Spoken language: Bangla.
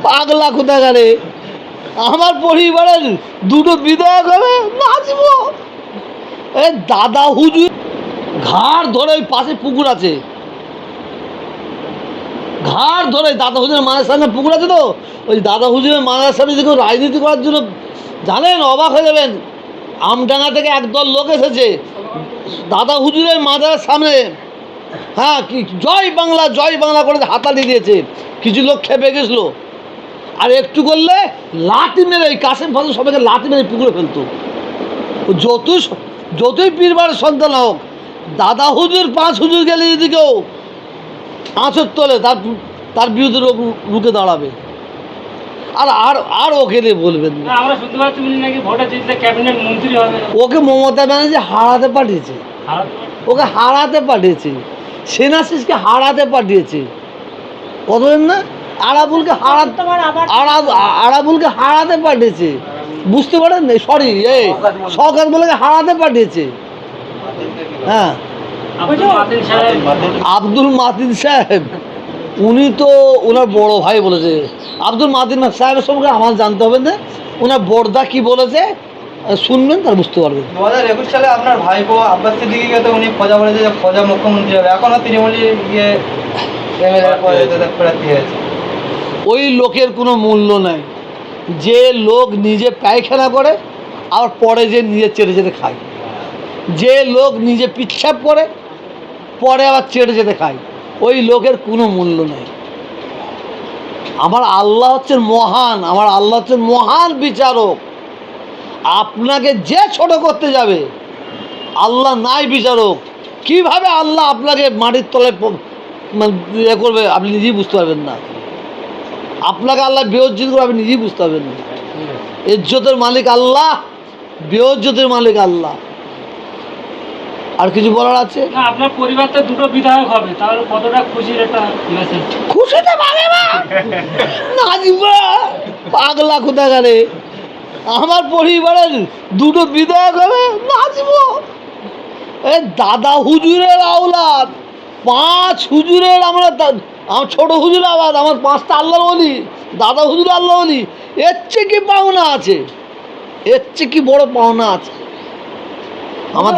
পাগলা কোথাকারে, আমার পরিবারের দুটো বিধায়ক হবে, নাচবো। এ দাদা হুজুর ঘাড় ধরে, ওই পাশে পুকুর আছে, ঘাড় ধরে দাদা হুজুরের মায়ের সামনে পুকুর আছে, তো ওই দাদা হুজুরের মায়ের সামনে যদি কেউ রাজনীতি করার জন্য, জানেন অবাক হয়ে যাবেন, আমডাঙ্গা থেকে একদল লোক এসেছে দাদা হুজুরের মাজারের সামনে, হ্যাঁ কি জয় বাংলা করে হাতালি দিয়েছে। কিছু লোক খেপে গেছিলো, আর একটু করলে লাঠি মেরে, ওই কাশেম ফাজু সবাইকে লাঠি মেরে পুকুরে ফেলতো। যতই পীরবারের সন্তান হোক, দাদা হুজুর 5 হুজুর গেলে যদি কেউ আঁচড় তোলে, তার বিরুদ্ধে রুখে দাঁড়াবে। আর ওকে নিয়ে বলবেন না। আমরা শুনতে পাচ্ছি উনি নাকি ভোটে জিতলে ক্যাবিনেট মন্ত্রী হবে। ওকে মমতা ব্যানার্জি হারাতে পাঠিয়েছে, ওকে হারাতে পাঠিয়েছে, সেনাশিসকে হারাতে পাঠিয়েছে। কতদিন না আরাবুলকে হারাতে পাঠিয়েছে, বুঝতে পারেন? সরি, সরকার বলে হারাতে পাঠিয়েছে। হ্যাঁ, আব্দুল মাতিন সাহেব, উনি তো ওনার বড় ভাই বলেছে। আব্দুল মাতিন সাহেবের সম্পর্কে আমার জানতে হবে না, ওনার বড়দা কি বলেছে শুনবেন, তার বুঝতে পারবেন। 2021 সালে আপনার ভাইপো আব্বাস সিদ্দিকীকে তো উনি খোঁজা বলেছে যে খোঁজা মুখ্যমন্ত্রী হবে, এখনও তৃণমূলের প্রার্থী হয়েছে। ওই লোকের কোনো মূল্য নাই, যে লোক নিজে পায়খানা করে আর পরে যে নিজে চেটে চেটে খায়, যে লোক নিজে পিচ্ছাপ করে পরে আবার চেটে চেটে খায়, ওই লোকের কোনো মূল্য নেই। আমার আল্লাহ হচ্ছেন মহান, আমার আল্লাহ হচ্ছেন মহান বিচারক। আপনাকে যে ছোট করতে যাবে, আল্লাহ নাই বিচারক। কিভাবে আল্লাহ আপনাকে মাটির তলায় ইয়ে করবে, আপনি নিজেই বুঝতে পারবেন না। আপনাকে আল্লাহ বেইজ্জত করবে, আপনি নিজেই বুঝতে পারবেন না। ইজ্জতের মালিক আল্লাহ, বেইজ্জতের মালিক আল্লাহ। আর কিছু বলার আছে? না, আপনার পরিবারতে দুটো বিধায়ক হবে, তাহলে কতটা খুশির একটা মেসেজ। খুশিতে পাবে না, নাচবা পাগলা কোথাকারে, আমার পরিবারের দুটো বিধায়ক হবে, নাচবো। এ দাদা হুজুরের আওলাদ, 5 হুজুরের, আমার ছোট হুজুর আওলাদ, আমার 5টা আল্লাহর ওলি, দাদা হুজুর আল্লাহর ওলি। এর চেয়ে কি পাওনা আছে, এর চেয়ে কি বড় পাওনা আছে আমার?